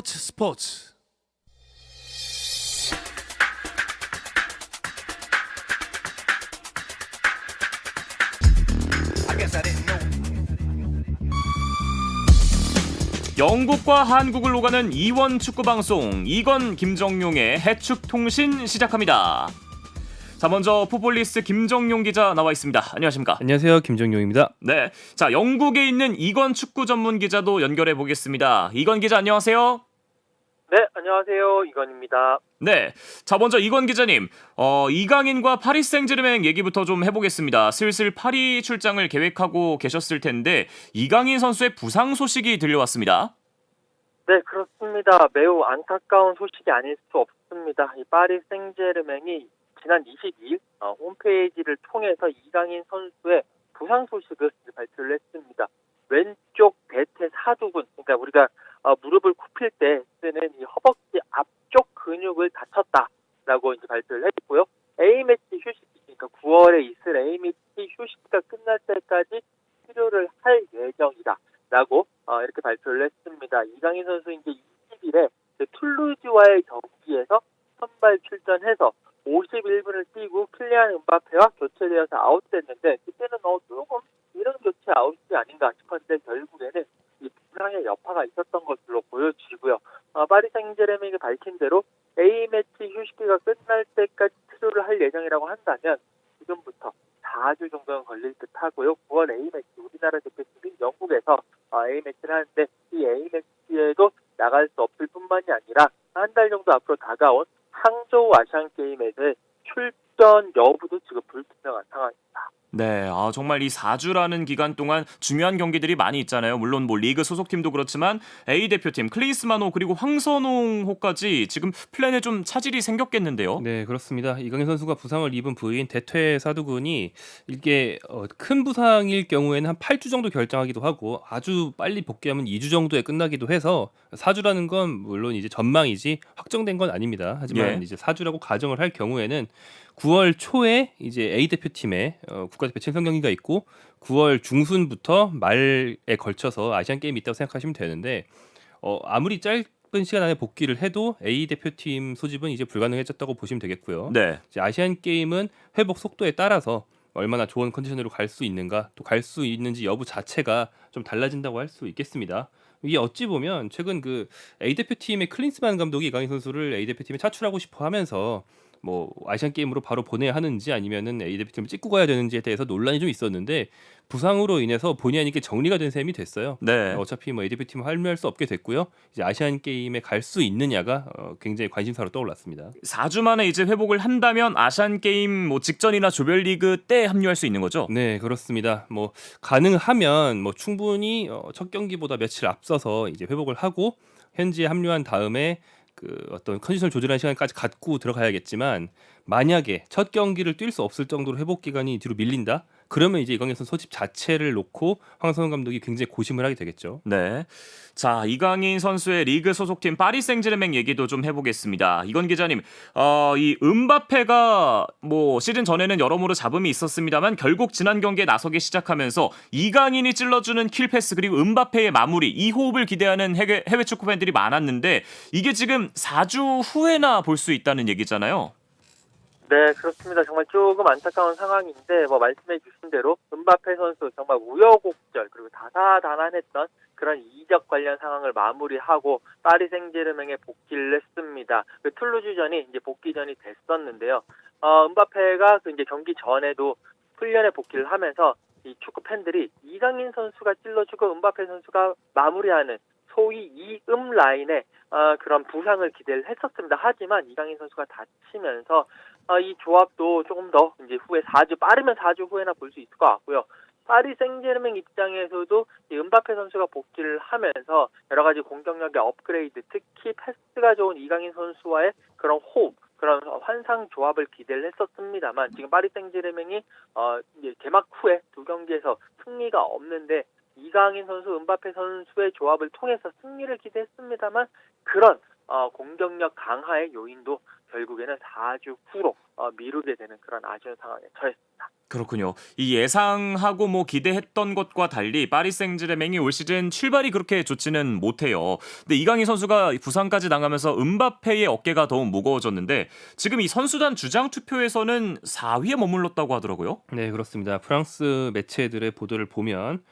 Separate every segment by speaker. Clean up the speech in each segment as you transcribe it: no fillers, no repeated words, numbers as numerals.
Speaker 1: 스포츠. 영국과 한국을 오가는 이원 축구 방송 이건 김정용의 해축 통신 시작합니다. 자, 먼저 풋볼리스트 김정용 기자 나와 있습니다. 안녕하십니까?
Speaker 2: 안녕하세요, 김정용입니다.
Speaker 1: 네, 자 영국에 있는 이건 축구 전문 기자도 연결해 보겠습니다. 이건 기자 안녕하세요.
Speaker 3: 네, 안녕하세요. 이건입니다.
Speaker 1: 네, 자 먼저 이건 기자님, 이강인과 파리 생제르맹 얘기부터 좀 해보겠습니다. 슬슬 파리 출장을 계획하고 계셨을 텐데 이강인 선수의 부상 소식이 들려왔습니다.
Speaker 3: 네, 그렇습니다. 매우 안타까운 소식이 아닐 수 없습니다. 이 파리 생제르맹이 지난 22일 홈페이지를 통해서 이강인 선수의 부상 소식을 발표를 했습니다. 왼쪽 대퇴 사두근, 그러니까 우리가 무릎을 굽힐 때 쓰는 이 허벅지 앞쪽 근육을 다쳤다라고 이제 발표를 했고요. A매치 휴식, 그러니까 9월에 있을 A매치 휴식기가 끝날 때까지 치료를 할 예정이다라고 이렇게 발표를 했습니다. 이강인 선수 이제 20일에 툴루즈와의 경기에서 선발 출전해서 51분을 뛰고 킬리안 음바페와 교체되어서 아웃됐는데 그때는 조금 이런 교체 아웃이 아닌가 싶었는데 결국에는 이 부상의 여파가 있었던 것으로 보여지고요. 파리 생제르맹이 밝힌 대로 A매치 휴식기가 끝날 때까지 치료를 할 예정이라고 한다면 지금부터 4주 정도는 걸릴 듯 하고요. 9월 A매치 우리나라 대표팀인 영국에서 A매치를 하는데 이 A매치에도 나갈 수 없을 뿐만이 아니라 한 달 정도 앞으로 다가온 항저우 아시안게임에서의 출전 여부도 지금 불투명한 상황입니다.
Speaker 1: 네, 정말 이 4주라는 기간 동안 중요한 경기들이 많이 있잖아요. 물론 뭐 리그 소속팀도 그렇지만 A 대표팀 클리스마노 그리고 황선홍호까지 지금 플랜에 좀 차질이 생겼겠는데요.
Speaker 2: 네, 그렇습니다. 이강인 선수가 부상을 입은 부위인 대퇴 사두근이 이게 큰 부상일 경우에는 한 8주 정도 결정하기도 하고 아주 빨리 복귀하면 2주 정도에 끝나기도 해서 4주라는 건 물론 이제 전망이지 확정된 건 아닙니다. 하지만 이제 4주라고 가정을 할 경우에는 9월 초에 이제 A 대표팀의 국가대표 친선 경기가 있고 9월 중순부터 말에 걸쳐서 아시안 게임이 있다고 생각하시면 되는데 아무리 짧은 시간 안에 복귀를 해도 A 대표팀 소집은 이제 불가능해졌다고 보시면 되겠고요.
Speaker 1: 네.
Speaker 2: 이제 아시안 게임은 회복 속도에 따라서 얼마나 좋은 컨디션으로 갈 수 있는가, 또 갈 수 있는지 여부 자체가 좀 달라진다고 할 수 있겠습니다. 이게 어찌 보면 최근 그 A 대표팀의 클린스만 감독이 이강인 선수를 A 대표팀에 차출하고 싶어 하면서 뭐 아시안 게임으로 바로 보내야 하는지 아니면은 A 대표팀을 찍고 가야 되는지에 대해서 논란이 좀 있었는데 부상으로 인해서 본의 아니게 정리가 된 셈이 됐어요.
Speaker 1: 네.
Speaker 2: 어차피 뭐 A 대표팀을 합류할 수 없게 됐고요. 이제 아시안 게임에 갈 수 있느냐가 굉장히 관심사로 떠올랐습니다.
Speaker 1: 4주 만에 이제 회복을 한다면 아시안 게임 뭐 직전이나 조별리그 때 합류할 수 있는 거죠?
Speaker 2: 네, 그렇습니다. 뭐 가능하면 뭐 충분히 첫 경기보다 며칠 앞서서 이제 회복을 하고 현지에 합류한 다음에 그 어떤 컨디션을 조절하는 시간까지 갖고 들어가야겠지만 만약에 첫 경기를 뛸 수 없을 정도로 회복 기간이 뒤로 밀린다? 그러면 이제 이강인 선수 소집 자체를 놓고 황선홍 감독이 굉장히 고심을 하게 되겠죠.
Speaker 1: 네. 자, 이강인 선수의 리그 소속팀 파리 생제르맹 얘기도 좀 해보겠습니다. 이건 기자님, 이 음바페가 뭐 시즌 전에는 여러모로 잡음이 있었습니다만 결국 지난 경기에 나서기 시작하면서 이강인이 찔러주는 킬패스 그리고 음바페의 마무리 이 호흡을 기대하는 해외 축구 팬들이 많았는데 이게 지금 4주 후에나 볼 수 있다는 얘기잖아요.
Speaker 3: 네, 그렇습니다. 정말 조금 안타까운 상황인데 말씀해 주신 대로 음바페 선수 정말 우여곡절 그리고 다사다난했던 그런 이적 관련 상황을 마무리하고 파리 생제르맹에 복귀를 했습니다. 그 툴루즈전이 이제 복귀전이 됐었는데요. 음바페가 그 이제 경기 전에도 훈련에 복귀를 하면서 이 축구 팬들이 이강인 선수가 찔러주고 음바페 선수가 마무리하는 소위 이음 라인에 그런 부상을 기대를 했었습니다. 하지만 이강인 선수가 다치면서 이 조합도 조금 더 이제 후에 4주 빠르면 4주 후에나 볼 수 있을 것 같고요. 파리 생제르맹 입장에서도 이 음바페 선수가 복귀를 하면서 여러 가지 공격력의 업그레이드, 특히 패스가 좋은 이강인 선수와의 그런 호흡, 그런 환상 조합을 기대를 했었습니다만 지금 파리 생제르맹이 이제 개막 후에 두 경기에서 승리가 없는데 이강인 선수, 음바페 선수의 조합을 통해서 승리를 기대했습니다만 그런 공격력 강화의 요인도 결국에는 4주 후로 미루게 되는 그런 아쉬운 상황에 처했습니다.
Speaker 1: 그렇군요. 이 예상하고 뭐 기대했던 것과 달리 파리 생제르맹이 올 시즌 출발이 그렇게 좋지는 못해요. 근데 이강인 선수가 부상까지 당하면서 음바페의 어깨가 더욱 무거워졌는데 지금 이 선수단 주장 투표에서는 4위에 머물렀다고 하더라고요.
Speaker 2: 네, 그렇습니다. 프랑스 매체들의 보도를 보면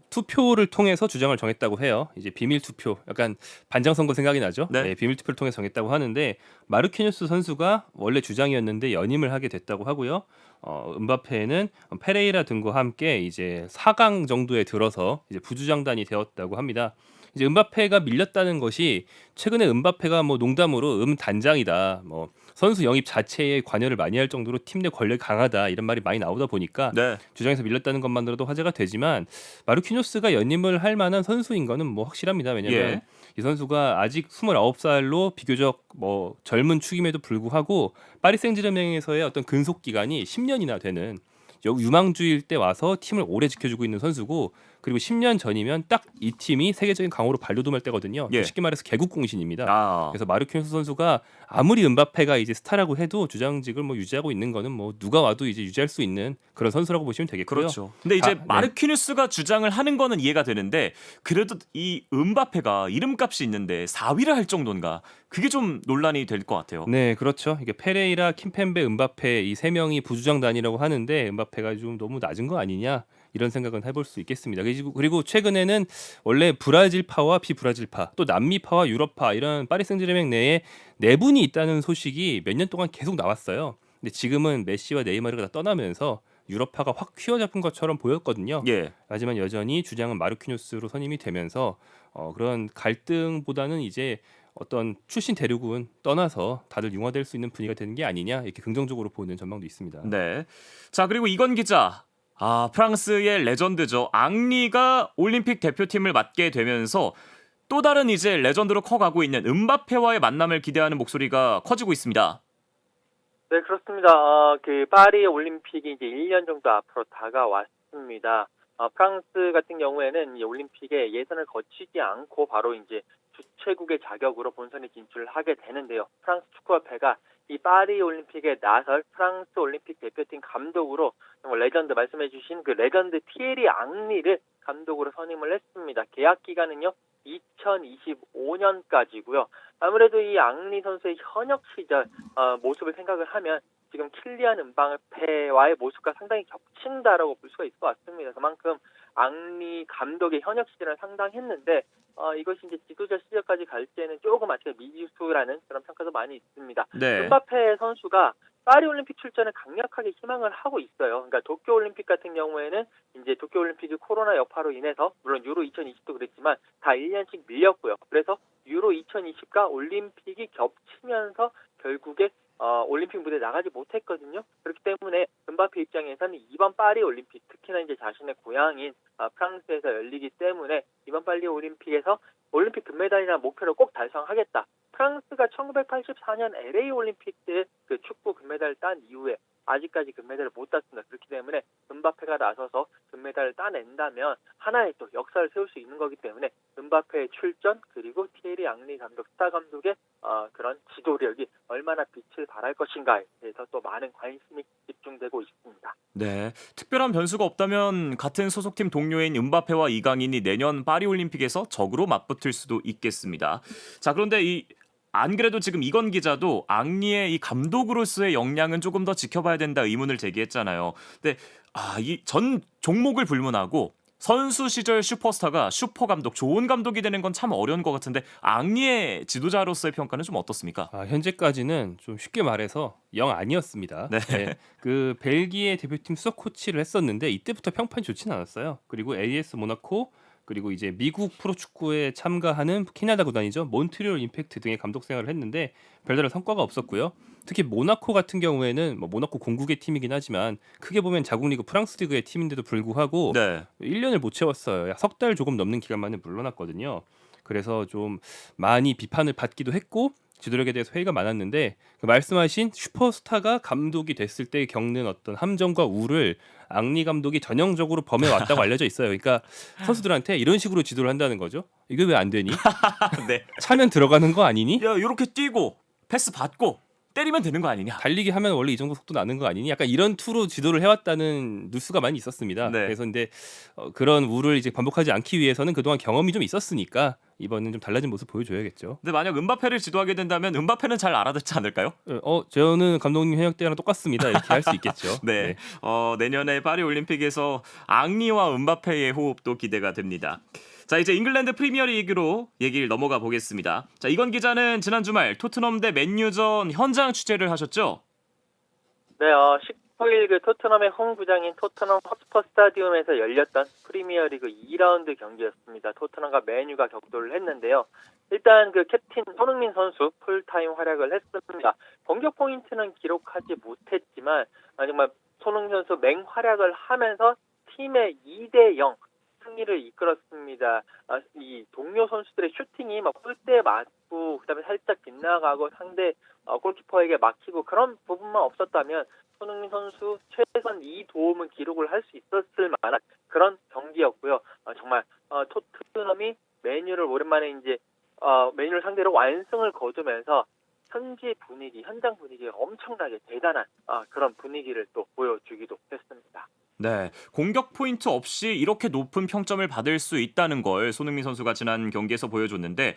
Speaker 2: 투표를 통해서 주장을 정했다고 해요. 이제 비밀 투표, 약간 반장 선거 생각이 나죠.
Speaker 1: 네.
Speaker 2: 네, 비밀 투표를 통해서 정했다고 하는데 마르키뉴스 선수가 원래 주장이었는데 연임을 하게 됐다고 하고요. 음바페는 페레이라 등과 함께 이제 4강 정도에 들어서 이제 부주장단이 되었다고 합니다. 이제 음바페가 밀렸다는 것이 최근에 음바페가 뭐 농담으로 단장이다, 뭐 선수 영입 자체에 관여를 많이 할 정도로 팀 내 권력이 강하다 이런 말이 많이 나오다 보니까
Speaker 1: 네.
Speaker 2: 주장에서 밀렸다는 것만으로도 화제가 되지만 마르키뉴스가 연임을 할 만한 선수인 거는 뭐 확실합니다. 왜냐면
Speaker 1: 예.
Speaker 2: 이 선수가 아직 29살로 비교적 뭐 젊은 축임에도 불구하고 파리 생제르맹에서의 어떤 근속 기간이 10년이나 되는 유망주일 때 와서 팀을 오래 지켜주고 있는 선수고, 그리고 10년 전이면 딱 이 팀이 세계적인 강호로 발돋움할 때거든요.
Speaker 1: 예.
Speaker 2: 쉽게 말해서 개국공신입니다.
Speaker 1: 아.
Speaker 2: 그래서 마르키뉴스 선수가 아무리 음바페가 이제 스타라고 해도 주장직을 뭐 유지하고 있는 거는 뭐 누가 와도 이제 유지할 수 있는 그런 선수라고 보시면 되겠고요.
Speaker 1: 그렇죠. 근데 이제
Speaker 2: 네.
Speaker 1: 마르키뉴스가 주장을 하는 거는 이해가 되는데 그래도 이 음바페가 이름값이 있는데 4위를 할 정도인가? 그게 좀 논란이 될 것 같아요.
Speaker 2: 네, 그렇죠. 이게 페레이라, 킴펜베, 음바페 이 세 명이 부주장단이라고 하는데 음바페가 좀 너무 낮은 거 아니냐 이런 생각은 해볼 수 있겠습니다. 그리고 최근에는 원래 브라질파와 비브라질파, 또 남미파와 유럽파 이런 파리 생제르맹 내에 네 분이 있다는 소식이 몇 년 동안 계속 나왔어요. 근데 지금은 메시와 네이마르가 다 떠나면서 유럽파가 확 휘어잡은 것처럼 보였거든요.
Speaker 1: 예.
Speaker 2: 하지만 여전히 주장은 마르키뉴스로 선임이 되면서 그런 갈등보다는 이제 어떤 출신 대륙은 떠나서 다들 융화될 수 있는 분위기가 되는 게 아니냐 이렇게 긍정적으로 보는 전망도 있습니다.
Speaker 1: 네. 자, 그리고 이건 기자. 프랑스의 레전드죠. 앙리가 올림픽 대표팀을 맡게 되면서 또 다른 이제 레전드로 커가고 있는 음바페와의 만남을 기대하는 목소리가 커지고 있습니다.
Speaker 3: 네, 그렇습니다. 그 파리 올림픽이 이제 1년 정도 앞으로 다가왔습니다. 프랑스 같은 경우에는 이 올림픽에 예선을 거치지 않고 바로 이제 주최국의 자격으로 본선에 진출을 하게 되는데요. 프랑스 축구협회가 이 파리 올림픽에 나설 프랑스 올림픽 대표팀 감독으로 레전드 말씀해주신 그 레전드 티에리 앙리를 감독으로 선임을 했습니다. 계약 기간은요 2025년까지고요. 아무래도 이 앙리 선수의 현역 시절 모습을 생각을 하면 지금 킬리안 음바페와의 모습과 상당히 겹친다라고 볼 수가 있을 것 같습니다. 그만큼 앙리 감독의 현역 시절은 상당했는데 이것이 이제 지도자 시절까지 갈 때는 조금 아직 미지수라는 그런 평가도 많이 있습니다.
Speaker 1: 네.
Speaker 3: 음바페 선수가 파리올림픽 출전을 강력하게 희망을 하고 있어요. 그러니까 도쿄올림픽 같은 경우에는 이제 도쿄올림픽이 코로나 여파로 인해서 물론 유로 2020도 그랬지만 다 1년씩 밀렸고요. 그래서 유로 2020과 올림픽이 겹치면서 결국에 올림픽 무대에 나가지 못했거든요. 그렇기 때문에 음바페 입장에서는 이번 파리 올림픽, 특히나 이제 자신의 고향인 프랑스에서 열리기 때문에 이번 파리 올림픽에서 올림픽 금메달이라는 목표를 꼭 달성하겠다. 프랑스가 1984년 LA 올림픽 때 그 축구 금메달을 딴 이후에 아직까지 금메달을 못 땄습니다. 그렇기 때문에 음바페가 나서서 금메달을 따낸다면 하나의 또 역사를 세울 수 있는 거기 때문에 음바페의 출전 그리고 티에리 앙리 감독, 스타 감독의 그런 지도력이 얼마나 빛을 발할 것인가에 대해서 또 많은 관심이 집중되고 있습니다.
Speaker 1: 네. 특별한 변수가 없다면 같은 소속팀 동료인 음바페와 이강인이 내년 파리올림픽에서 적으로 맞붙을 수도 있겠습니다. 자, 그런데 안 그래도 지금 이건 기자도 앙리의 이 감독으로서의 역량은 조금 더 지켜봐야 된다 의문을 제기했잖아요. 근데 이 전 종목을 불문하고 선수 시절 슈퍼스타가 슈퍼 감독, 좋은 감독이 되는 건 참 어려운 것 같은데 앙리의 지도자로서의 평가는 좀 어떻습니까?
Speaker 2: 현재까지는 좀 쉽게 말해서 영 아니었습니다.
Speaker 1: 네.
Speaker 2: 그 벨기에 대표팀 수석 코치를 했었는데 이때부터 평판이 좋지는 않았어요. 그리고 AS 모나코, 그리고 이제 미국 프로축구에 참가하는 캐나다 구단이죠. 몬트리올 임팩트 등의 감독 생활을 했는데 별다른 성과가 없었고요. 특히 모나코 같은 경우에는 뭐 모나코 공국의 팀이긴 하지만 크게 보면 자국 리그 프랑스 리그의 팀인데도 불구하고
Speaker 1: 네.
Speaker 2: 1년을 못 채웠어요. 석 달 조금 넘는 기간 만에 물러났거든요. 그래서 좀 많이 비판을 받기도 했고 지도력에 대해서 회의가 많았는데 그 말씀하신 슈퍼스타가 감독이 됐을 때 겪는 어떤 함정과 우를 앙리 감독이 전형적으로 범해왔다고 알려져 있어요. 그러니까 선수들한테 이런 식으로 지도를 한다는 거죠. 이게 왜 안 되니?
Speaker 1: 네.
Speaker 2: 차면 들어가는 거 아니니?
Speaker 1: 야, 이렇게 뛰고 패스 받고 때리면 되는 거 아니냐.
Speaker 2: 달리기 하면 원래 이 정도 속도 나는 거 아니니? 약간 이런 투로 지도를 해왔다는 뉴스가 많이 있었습니다.
Speaker 1: 네.
Speaker 2: 그래서 근데 그런 우를 이제 반복하지 않기 위해서는 그동안 경험이 좀 있었으니까 이번엔 좀 달라진 모습 보여줘야겠죠.
Speaker 1: 근데 만약 은바페를 지도하게 된다면 은바페는 잘 알아듣지 않을까요?
Speaker 2: 저는 감독님 현역 때랑 똑같습니다. 이렇게 할 수 있겠죠.
Speaker 1: 네. 내년에 파리 올림픽에서 앙리와 은바페의 호흡도 기대가 됩니다. 자, 이제 잉글랜드 프리미어리그로 얘기를 넘어가 보겠습니다. 자, 이건 기자는 지난 주말 토트넘 대 맨유전 현장 취재를 하셨죠?
Speaker 3: 네, 19일 그 토트넘의 홈구장인 토트넘 헛스퍼 스타디움에서 열렸던 프리미어리그 2라운드 경기였습니다. 토트넘과 맨유가 격돌을 했는데요. 일단 그 캡틴 손흥민 선수 풀타임 활약을 했습니다. 공격 포인트는 기록하지 못했지만 정말 손흥민 선수 맹활약을 하면서 팀의 2대0 승리를 이끌었습니다. 이 동료 선수들의 슈팅이 막 골대에 맞고 그다음에 살짝 빗나가고 상대 골키퍼에게 막히고 그런 부분만 없었다면 손흥민 선수 최선 2도움은 기록을 할 수 있었을 만한 그런 경기였고요. 정말 토트넘이 맨유를 오랜만에 이제 맨유를 상대로 완승을 거두면서 현장 분위기가 엄청나게 대단한 그런 분위기를 또 보여주기도 했습니다.
Speaker 1: 네, 공격 포인트 없이 이렇게 높은 평점을 받을 수 있다는 걸 손흥민 선수가 지난 경기에서 보여줬는데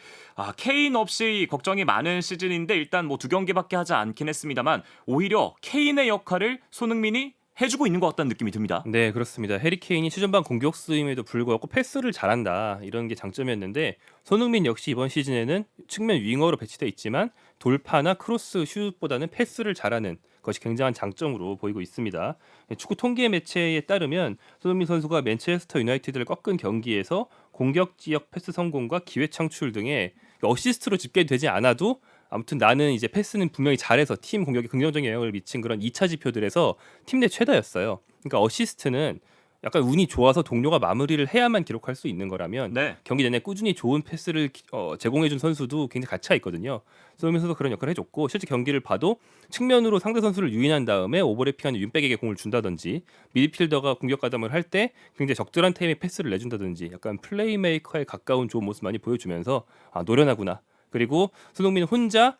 Speaker 1: 케인 없이 걱정이 많은 시즌인데 일단 뭐 2경기밖에 하지 않긴 했습니다만 오히려 케인의 역할을 손흥민이 해주고 있는 것 같다는 느낌이 듭니다.
Speaker 2: 네, 그렇습니다. 해리 케인이 최전방 공격수임에도 불구하고 패스를 잘한다 이런 게 장점이었는데 손흥민 역시 이번 시즌에는 측면 윙어로 배치돼 있지만 돌파나 크로스 슛보다는 패스를 잘하는 것이 굉장한 장점으로 보이고 있습니다. 축구 통계 매체에 따르면 손흥민 선수가 맨체스터 유나이티드를 꺾은 경기에서 공격 지역 패스 성공과 기회 창출 등의 어시스트로 집계되지 않아도 아무튼 나는 이제 패스는 분명히 잘해서 팀 공격에 긍정적인 영향을 미친 그런 2차 지표들에서 팀 내 최다였어요. 그러니까 어시스트는 약간 운이 좋아서 동료가 마무리를 해야만 기록할 수 있는 거라면
Speaker 1: 네.
Speaker 2: 경기 내내 꾸준히 좋은 패스를 제공해준 선수도 굉장히 가치가 있거든요. 손흥민 선수가 그런 역할을 해줬고 실제 경기를 봐도 측면으로 상대 선수를 유인한 다음에 오버래핑하는 윈백에게 공을 준다든지 미드필더가 공격 가담을 할 때 굉장히 적절한 타임에 패스를 내준다든지 약간 플레이메이커에 가까운 좋은 모습 많이 보여주면서 노련하구나. 그리고 손흥민 혼자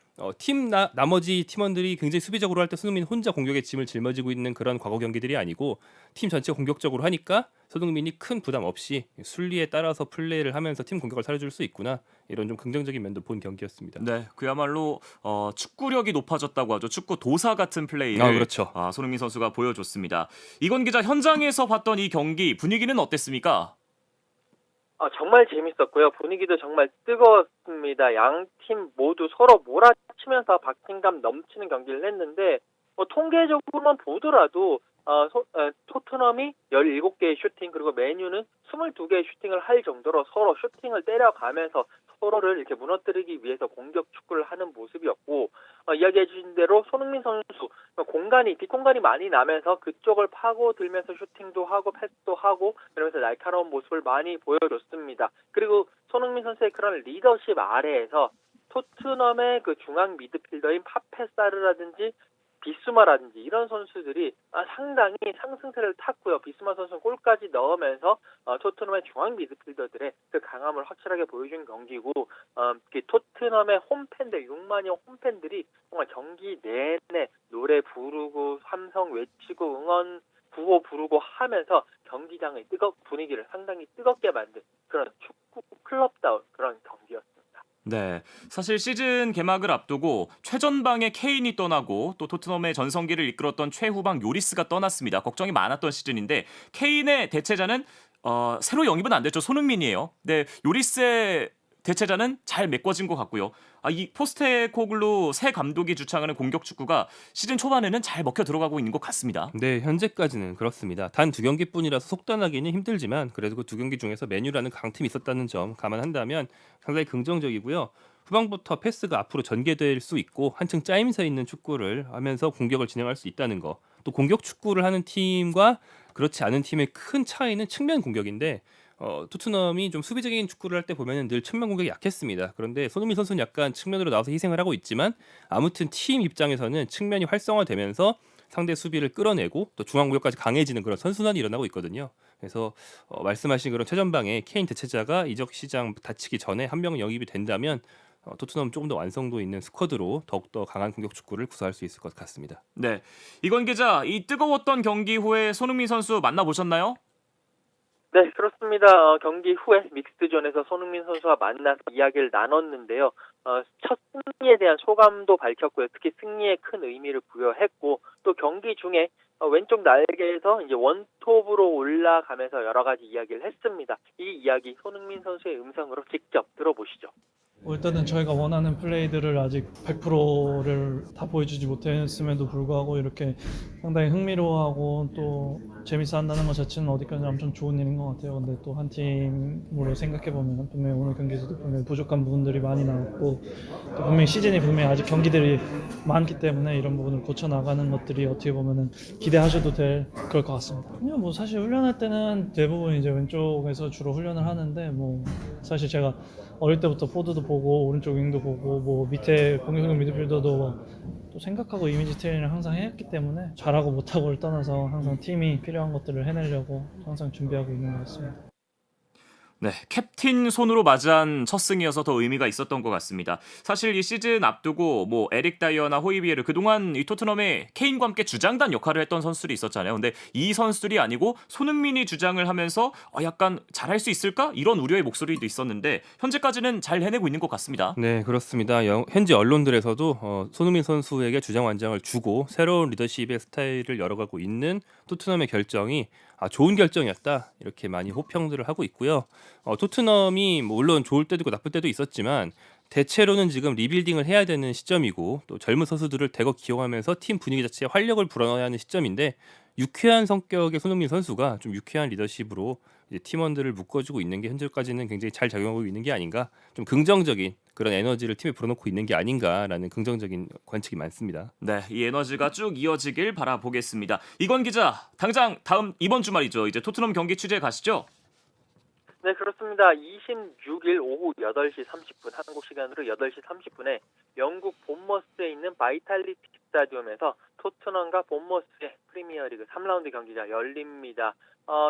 Speaker 2: 나머지 팀원들이 굉장히 수비적으로 할 때 손흥민 혼자 공격의 짐을 짊어지고 있는 그런 과거 경기들이 아니고 팀 전체가 공격적으로 하니까 손흥민이 큰 부담 없이 순리에 따라서 플레이를 하면서 팀 공격을 살려줄 수 있구나 이런 좀 긍정적인 면도 본 경기였습니다.
Speaker 1: 네, 그야말로 축구력이 높아졌다고 하죠. 축구 도사 같은 플레이를
Speaker 2: 그렇죠.
Speaker 1: 손흥민 선수가 보여줬습니다. 이건 기자 현장에서 봤던 이 경기 분위기는 어땠습니까?
Speaker 3: 정말 재밌었고요. 분위기도 정말 뜨거웠습니다. 양 팀 모두 서로 몰아치면서 박진감 넘치는 경기를 했는데 통계적으로만 보더라도 토트넘이 17개의 슈팅 그리고 맨유는 22개의 슈팅을 할 정도로 서로 슈팅을 때려가면서 서로를 이렇게 무너뜨리기 위해서 공격 축구를 하는 모습이었고 이야기해 주신 대로 손흥민 선수 뒷공간이 많이 나면서 그쪽을 파고들면서 슈팅도 하고 패스도 하고 그러면서 날카로운 모습을 많이 보여줬습니다. 그리고 손흥민 선수의 그런 리더십 아래에서 토트넘의 그 중앙 미드필더인 파페사르라든지 비스마라든지 이런 선수들이 상당히 상승세를 탔고요. 비스마 선수는 골까지 넣으면서 토트넘의 중앙 미드필더들의 그 강함을 확실하게 보여준 경기고 토트넘의 홈팬들 6만여 홈팬들이 정말 경기 내내 노래 부르고 함성 외치고 응원 구호 부르고 하면서 경기장의 분위기를 상당히 뜨겁게 만든 그런 축구 클럽다운 그런 경기였습니다.
Speaker 1: 네, 사실 시즌 개막을 앞두고 최전방에 케인이 떠나고 또 토트넘의 전성기를 이끌었던 최후방 요리스가 떠났습니다. 걱정이 많았던 시즌인데 케인의 대체자는 새로 영입은 안 됐죠. 손흥민이에요. 네, 요리스의 대체자는 잘 메꿔진 것 같고요. 이 포스테코글루 새 감독이 주창하는 공격 축구가 시즌 초반에는 잘 먹혀 들어가고 있는 것 같습니다.
Speaker 2: 네, 현재까지는 그렇습니다. 단 2경기뿐이라서 속단하기는 힘들지만 그래도 그 2경기 중에서 맨유라는 강팀이 있었다는 점 감안한다면 상당히 긍정적이고요. 후방부터 패스가 앞으로 전개될 수 있고 한층 짜임새 있는 축구를 하면서 공격을 진행할 수 있다는 거. 또 공격 축구를 하는 팀과 그렇지 않은 팀의 큰 차이는 측면 공격인데 토트넘이 좀 수비적인 축구를 할 때 보면은 늘 측면 공격이 약했습니다. 그런데 손흥민 선수는 약간 측면으로 나와서 희생을 하고 있지만 아무튼 팀 입장에서는 측면이 활성화되면서 상대 수비를 끌어내고 또 중앙 공격까지 강해지는 그런 선순환이 일어나고 있거든요. 그래서 말씀하신 그런 최전방에 케인 대체자가 이적 시장 닫히기 전에 한 명 영입이 된다면 토트넘 조금 더 완성도 있는 스쿼드로 더욱더 강한 공격 축구를 구사할 수 있을 것 같습니다.
Speaker 1: 네, 이건 기자, 이 뜨거웠던 경기 후에 손흥민 선수 만나보셨나요?
Speaker 3: 네, 그렇습니다. 경기 후에 믹스존에서 손흥민 선수와 만나서 이야기를 나눴는데요. 첫 승리에 대한 소감도 밝혔고요. 특히 승리에 큰 의미를 부여했고 또 경기 중에 왼쪽 날개에서 이제 원톱으로 올라가면서 여러 가지 이야기를 했습니다. 이 이야기 손흥민 선수의 음성으로 직접 들어보시죠.
Speaker 4: 일단은 저희가 원하는 플레이들을 아직 100%를 다 보여주지 못했음에도 불구하고 이렇게 상당히 흥미로워하고 또 재밌어 한다는 것 자체는 어디까지나 엄청 좋은 일인 것 같아요. 근데 또 한 팀으로 생각해보면 분명히 오늘 경기에서도 분명히 부족한 부분들이 많이 나왔고 또 분명히 시즌이 분명히 아직 경기들이 많기 때문에 이런 부분을 고쳐나가는 것들이 어떻게 보면은 기대하셔도 될 그럴 것 같습니다. 그냥 뭐 사실 훈련할 때는 대부분 이제 왼쪽에서 주로 훈련을 하는데 뭐 사실 제가 어릴 때부터 포드도 보고 오른쪽 윙도 보고 뭐 밑에 공격형 미드필더도 또 생각하고 이미지 트레이닝을 항상 했기 때문에 잘하고 못하고를 떠나서 항상 팀이 필요한 것들을 해내려고 항상 준비하고 있는 것 같습니다.
Speaker 1: 네, 캡틴 손으로 맞이한 첫 승이어서 더 의미가 있었던 것 같습니다. 사실 이 시즌 앞두고 뭐 에릭 다이어나 호이비에르 그동안 이 토트넘에 케인과 함께 주장단 역할을 했던 선수들이 있었잖아요. 근데 이 선수들이 아니고 손흥민이 주장을 하면서 약간 잘할 수 있을까? 이런 우려의 목소리도 있었는데 현재까지는 잘 해내고 있는 것 같습니다.
Speaker 2: 네, 그렇습니다. 현지 언론들에서도 손흥민 선수에게 주장 완장을 주고 새로운 리더십의 스타일을 열어가고 있는 토트넘의 결정이 좋은 결정이었다 이렇게 많이 호평들을 하고 있고요. 토트넘이 물론 좋을 때도 있고 나쁠 때도 있었지만 대체로는 지금 리빌딩을 해야 되는 시점이고 또 젊은 선수들을 대거 기용하면서 팀 분위기 자체에 활력을 불어넣어야 하는 시점인데 유쾌한 성격의 손흥민 선수가 좀 유쾌한 리더십으로 이제 팀원들을 묶어주고 있는 게 현재까지는 굉장히 잘 작용하고 있는 게 아닌가, 좀 긍정적인 그런 에너지를 팀에 불어넣고 있는 게 아닌가라는 긍정적인 관측이 많습니다.
Speaker 1: 네, 이 에너지가 쭉 이어지길 바라보겠습니다. 이건 기자, 당장 이번 주말이죠. 이제 토트넘 경기 취재 가시죠.
Speaker 3: 네, 그렇습니다. 26일 오후 8시 30분, 한국 시간으로 8시 30분에 영국 본머스에 있는 바이탈리티 스타디움에서 토트넘과 본머스의 프리미어리그 3라운드 경기가 열립니다.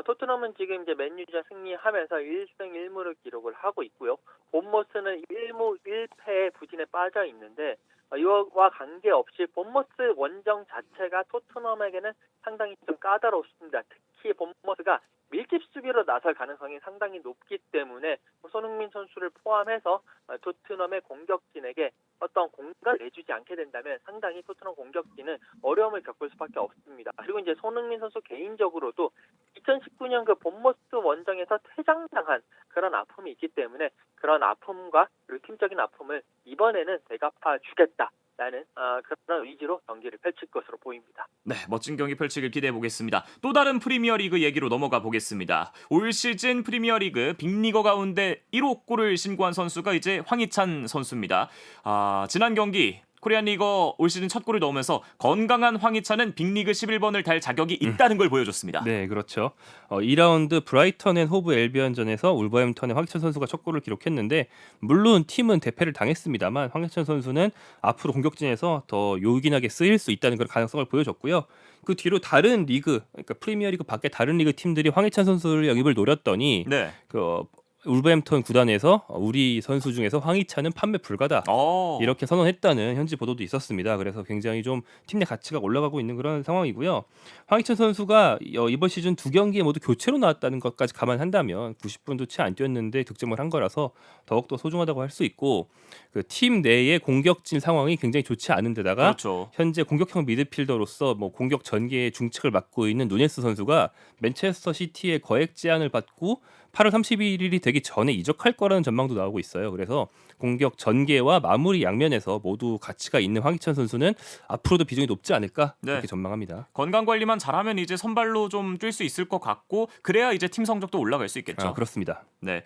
Speaker 3: 토트넘은 지금 이제 맨유가 승리하면서 1승 1무를 기록을 하고 있고요. 본머스는 1무 1패의 부진에 빠져 있는데 이와 관계없이 본머스 원정 자체가 토트넘에게는 상당히 좀 까다롭습니다. 특히 본머스가 밀집 수비로 나설 가능성이 상당히 높기 때문에 손흥민 선수를 포함해서 토트넘의 공격진에게 어떤 공간을 내주지 않게 된다면 상당히 토트넘 공격진은 어려움을 겪을 수밖에 없습니다. 그리고 이제 손흥민 선수 개인적으로도 2019년 그 본머스 원정에서 퇴장당한 그런 아픔이 있기 때문에 그런 아픔과 그리고 팀적인 아픔을 이번에는 되갚아 주겠다. 라는 그런 의지로 경기를 펼칠 것으로 보입니다.
Speaker 1: 네, 멋진 경기 펼치길 기대해 보겠습니다. 또 다른 프리미어리그 얘기로 넘어가 보겠습니다. 올 시즌 프리미어리그 빅리거 가운데 1호 골을 신고한 선수가 이제 황희찬 선수입니다. 지난 경기 코리안 리거 올 시즌 첫 골을 넣으면서 건강한 황희찬은 빅리그 11번을 달 자격이 있다는 걸 보여줬습니다.
Speaker 2: 네, 그렇죠. 2라운드 브라이턴 앤 호브 엘비언전에서 울버햄턴의 황희찬 선수가 첫 골을 기록했는데 물론 팀은 대패를 당했습니다만 황희찬 선수는 앞으로 공격진에서 더 요긴하게 쓰일 수 있다는 그런 가능성을 보여줬고요. 그 뒤로 다른 리그, 그러니까 프리미어리그 밖에 다른 리그 팀들이 황희찬 선수를 영입을 노렸더니
Speaker 1: 네.
Speaker 2: 울버햄턴 구단에서 우리 선수 중에서 황희찬은 판매 불가다 이렇게 선언했다는 현지 보도도 있었습니다. 그래서 굉장히 좀 팀 내 가치가 올라가고 있는 그런 상황이고요. 황희찬 선수가 이번 시즌 2경기에 모두 교체로 나왔다는 것까지 감안한다면 90분도 채 안 뛰었는데 득점을 한 거라서 더욱더 소중하다고 할 수 있고 그 팀 내의 공격진 상황이 굉장히 좋지 않은 데다가
Speaker 1: 그렇죠.
Speaker 2: 현재 공격형 미드필더로서 공격 전개의 중책을 맡고 있는 누네스 선수가 맨체스터 시티의 거액 제안을 받고 8월 31일이 되기 전에 이적할 거라는 전망도 나오고 있어요. 그래서 공격 전개와 마무리 양면에서 모두 가치가 있는 황희찬 선수는 앞으로도 비중이 높지 않을까 이렇게 전망합니다.
Speaker 1: 건강 관리만 잘하면 이제 선발로 좀 뛸 수 있을 것 같고 그래야 이제 팀 성적도 올라갈 수 있겠죠.
Speaker 2: 그렇습니다.
Speaker 1: 네.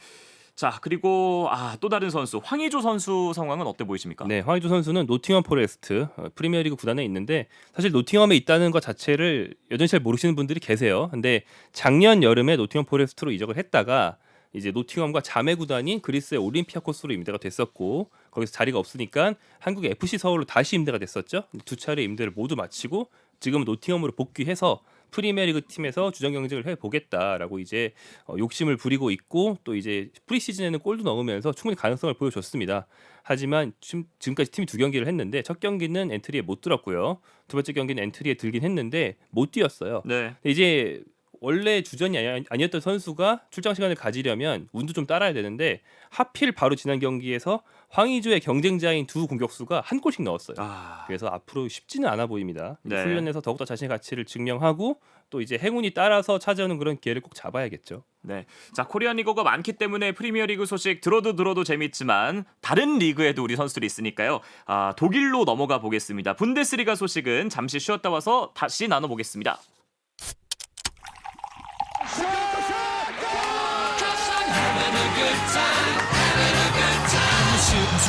Speaker 1: 자, 그리고 또 다른 선수 황의조 선수 상황은 어때 보이십니까?
Speaker 2: 네, 황의조 선수는 노팅엄 포레스트 프리미어리그 구단에 있는데 사실 노팅엄에 있다는 것 자체를 여전히 잘 모르시는 분들이 계세요. 근데 작년 여름에 노팅엄 포레스트로 이적을 했다가 이제 노팅엄과 자매 구단인 그리스의 올림피아코스로 임대가 됐었고 거기서 자리가 없으니까 한국의 FC 서울로 다시 임대가 됐었죠. 두 차례 임대를 모두 마치고 지금은 노팅엄으로 복귀해서 프리미어리그 팀에서 주전 경쟁을 해보겠다라고 이제 욕심을 부리고 있고 또 이제 프리시즌에는 골도 넣으면서 충분히 가능성을 보여줬습니다. 하지만 지금까지 팀이 2경기를 했는데 첫 경기는 엔트리에 못 들었고요. 두 번째 경기는 엔트리에 들긴 했는데 못 뛰었어요.
Speaker 1: 네.
Speaker 2: 이제 원래 주전이 아니었던 선수가 출장 시간을 가지려면 운도 좀 따라야 되는데 하필 바로 지난 경기에서 황의조의 경쟁자인 두 공격수가 한 골씩 넣었어요. 그래서 앞으로 쉽지는 않아 보입니다.
Speaker 1: 네.
Speaker 2: 훈련에서 더욱더 자신의 가치를 증명하고 또 이제 행운이 따라서 찾아오는 그런 기회를 꼭 잡아야겠죠.
Speaker 1: 네. 자, 코리안 리거가 많기 때문에 프리미어리그 소식 들어도 재밌지만 다른 리그에도 우리 선수들이 있으니까요. 독일로 넘어가 보겠습니다. 분데스리가 소식은 잠시 쉬었다 와서 다시 나눠보겠습니다.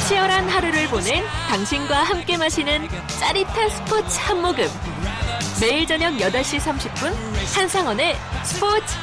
Speaker 5: 치열한 하루를 보낸 당신과 함께 마시는 짜릿한 스포츠 한 모금. 매일 저녁 8시 30분 한상원의 스포츠.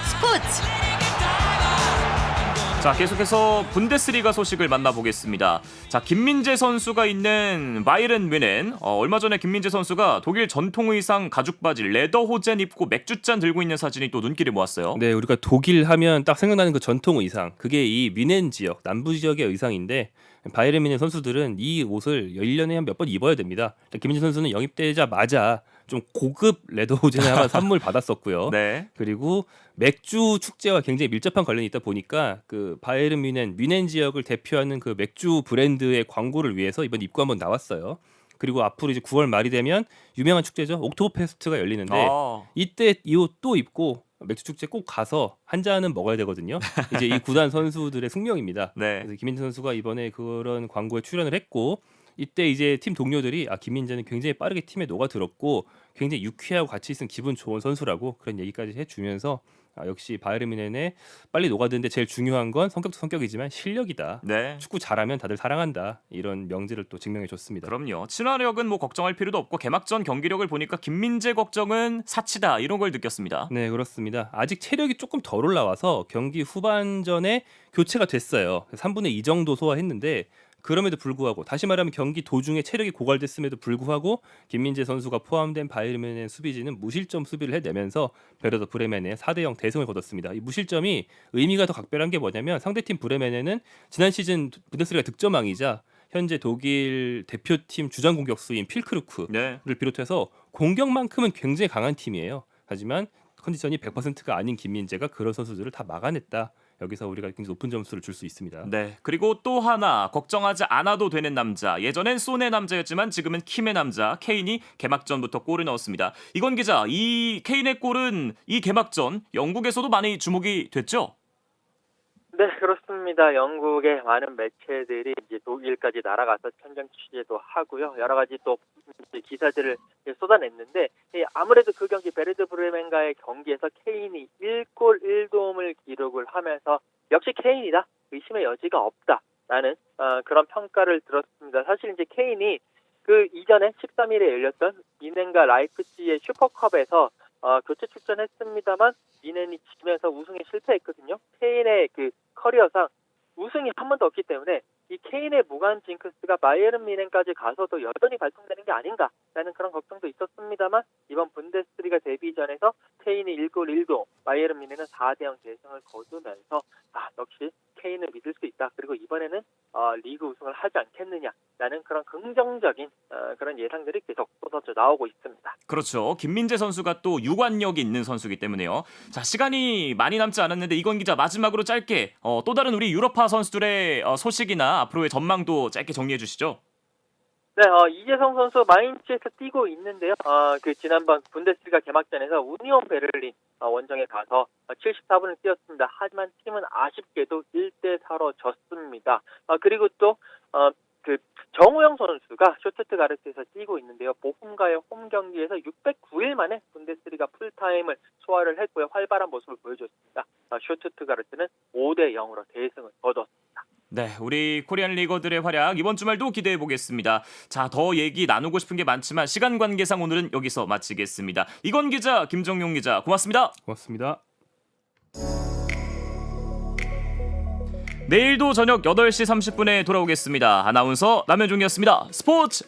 Speaker 1: 자, 계속해서 분데스리가 소식을 만나보겠습니다. 자, 김민재 선수가 있는 바이에른 뮌헨, 얼마 전에 김민재 선수가 독일 전통 의상 가죽 바지 레더호젠 입고 맥주잔 들고 있는 사진이 또 눈길을 모았어요.
Speaker 2: 네, 우리가 독일 하면 딱 생각나는 그 전통 의상, 그게 이 뮌헨 지역, 남부 지역의 의상인데 바이에른 뮌헨 선수들은 이 옷을 1년에 한 몇 번 입어야 됩니다. 김민재 선수는 영입되자마자 좀 고급 레더호젠을 하나 선물 받았었고요.
Speaker 1: 네.
Speaker 2: 그리고 맥주 축제와 굉장히 밀접한 관련이 있다 보니까 그 바이에른 뮌헨 지역을 대표하는 그 맥주 브랜드의 광고를 위해서 이번 입고 한번 나왔어요. 그리고 앞으로 이제 9월 말이 되면 유명한 축제죠. 옥토버페스트가 열리는데 이때 이 옷 또 입고 맥주 축제 꼭 가서 한 잔은 먹어야 되거든요. 이제 이 구단 선수들의 숙명입니다.
Speaker 1: 네.
Speaker 2: 그래서 김민재 선수가 이번에 그런 광고에 출연을 했고 이때 이제 팀 동료들이 김민재는 굉장히 빠르게 팀에 녹아들었고 굉장히 유쾌하고 같이 있으면 기분 좋은 선수라고 그런 얘기까지 해주면서 역시 바이에른 뮌헨에 빨리 녹아드는데 제일 중요한 건 성격도 성격이지만 실력이다.
Speaker 1: 네.
Speaker 2: 축구 잘하면 다들 사랑한다. 이런 명제를 또 증명해줬습니다.
Speaker 1: 그럼요. 친화력은 뭐 걱정할 필요도 없고 개막전 경기력을 보니까 김민재 걱정은 사치다 이런 걸 느꼈습니다.
Speaker 2: 네, 그렇습니다. 아직 체력이 조금 덜 올라와서 경기 후반전에 교체가 됐어요. 3분의 2 정도 소화했는데 그럼에도 불구하고 다시 말하면 경기 도중에 체력이 고갈됐음에도 불구하고 김민재 선수가 포함된 바이에른 뮌헨 수비진은 무실점 수비를 해내면서 베르더 브레멘에 4대0 대승을 거뒀습니다. 이 무실점이 의미가 더 각별한 게 뭐냐면 상대팀 브레멘에는 지난 시즌 분데스리가 득점왕이자 현재 독일 대표팀 주전 공격수인 필크루크를 비롯해서 공격만큼은 굉장히 강한 팀이에요. 하지만 컨디션이 100%가 아닌 김민재가 그런 선수들을 다 막아냈다. 여기서 우리가 굉장히 높은 점수를 줄 수 있습니다.
Speaker 1: 네. 그리고 또 하나 걱정하지 않아도 되는 남자. 예전엔 손의 남자였지만 지금은 킴의 남자 케인이 개막전부터 골을 넣었습니다. 이건 기자, 이 케인의 골은 이 개막전 영국에서도 많이 주목이 됐죠?
Speaker 3: 네, 그렇습니다. 영국의 많은 매체들이 이제 독일까지 날아가서 현장 취재도 하고요. 여러 가지 또 기사들을 쏟아냈는데 아무래도 그 경기 베르드 브레멘과의 경기에서 케인이 1골 1도움을 기록을 하면서 역시 케인이다. 의심의 여지가 없다라는 그런 평가를 들었습니다. 사실 이제 케인이 그 이전에 13일에 열렸던 뮌헨과 라이프치히의 슈퍼컵에서 교체 출전했습니다만 뮌헨이 지면서 우승에 실패했거든요. 케인의 그 커리어상 우승이 한 번도 없기 때문에 이 케인의 무관 징크스가 바이에른 뮌헨까지 가서도 여전히 발동되는 게 아닌가라는 그런 걱정도 있었습니다만 이번 분데스리가 데뷔전에서 케인이 1골 1도, 바이에른 뮌헨은 4대0 대승을 거두면서 역시 케인을 믿을 수 있다. 그리고 이번에는 리그 우승을 하지 않겠느냐라는 그런 긍정적인 그런 예상들이 계속 쏟아져 나오고 있습니다.
Speaker 1: 그렇죠. 김민재 선수가 또 유관력이 있는 선수이기 때문에요. 자, 시간이 많이 남지 않았는데 이건 기자 마지막으로 짧게 또 다른 우리 유럽파 선수들의 소식이나 앞으로의 전망도 짧게 정리해 주시죠.
Speaker 3: 네, 이재성 선수 마인츠에서 뛰고 있는데요. 그 지난번 분데스리가 개막전에서 우니온 베를린 원정에 가서 74분을 뛰었습니다. 하지만 팀은 아쉽게도 1대4로 졌습니다. 그리고 또 그 정우영 선수가 슈투트가르트에서 뛰고 있는데요. 보훔과의 홈 경기에서 609일 만에 분데스리가 풀타임을 소화를 했고요. 활발한 모습을 보여줬습니다. 슈투트가르트는 5대0으로 대승을 거뒀습니다.
Speaker 1: 네, 우리 코리안 리거들의 활약 이번 주말도 기대해 보겠습니다. 자, 더 얘기 나누고 싶은 게 많지만 시간 관계상 오늘은 여기서 마치겠습니다. 이건 기자, 김정용 기자, 고맙습니다.
Speaker 2: 고맙습니다.
Speaker 1: 내일도 저녁 8시 30분에 돌아오겠습니다. 아나운서 남현종이었습니다. 스포츠.